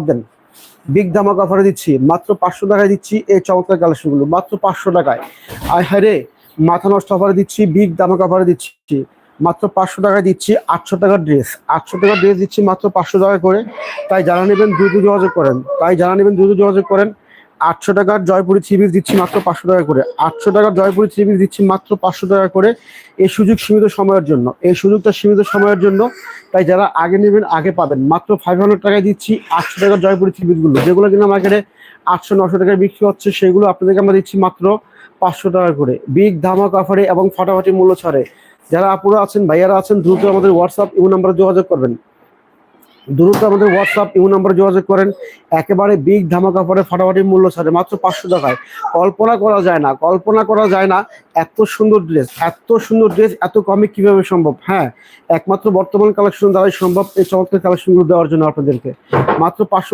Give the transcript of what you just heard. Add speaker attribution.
Speaker 1: দেন, big ধামাকা অফারে দিচ্ছি, মাত্র 500 টাকায় দিচ্ছি এই চমৎকার কালেকশনগুলো, মাত্র 500 টাকায়। আর হ্যাঁ রে, মাথা নষ্ট অফারে দিচ্ছি, বিগ ধামাকা অফারে দিচ্ছি, মাত্র 500 টাকায় দিচ্ছি 800 টাকার ড্রেস। 800 টাকার ড্রেস দিচ্ছি মাত্র 500 টাকা করে। তাই যারা নেবেন দ্রুত যোগাযোগ করেন, 800 টাকার জয়পুরি থ্রি পিস দিচ্ছি মাত্র 500 টাকা করে। 800 টাকার জয়পুরি থ্রি পিস দিচ্ছি মাত্র 500 টাকা করে। এই সুযোগ সীমিত সময়ের জন্য, এই সুযোগটা সীমিত সময়ের জন্য। তাই যারা আগে নেবেন আগে পাবেন। মাত্র 500 টাকায় দিচ্ছি 800 টাকার জয়পুরি থ্রি পিসগুলো, যেগুলো কিনা মার্কেটে 800-900 টাকায় বিক্রি হচ্ছে, সেগুলো আপনাদেরকে আমরা দিচ্ছি মাত্র 500 টাকা করে, বিগ ধামাকা অফারে এবং ফাটাফাটি মূল্য ছাড়ে। যারা আপুরা আছেন, ভাইয়ারা আছেন, দ্রুত আমাদের হোয়াটসঅ্যাপ ইমো নাম্বারে যোগাযোগ করবেন, দ্রুত আমাদের হোয়াটসঅ্যাপ ইমো নাম্বারে যোগাযোগ করেন। একেবারে বিগ ধামাকা অফারে ফাটাফাটি মূল্য ছাড়ে মাত্র 500 টাকায়। কল্পনা করা যায় না, কল্পনা করা যায় না এত সুন্দর ড্রেস, এত সুন্দর ড্রেস এত কমে কিভাবে সম্ভব। হ্যাঁ, একমাত্র বর্তমান কালেকশন দ্বারাই সম্ভব এই চমৎকার কালেকশনগুলো দেওয়ার জন্য আপনাদেরকে। মাত্র 500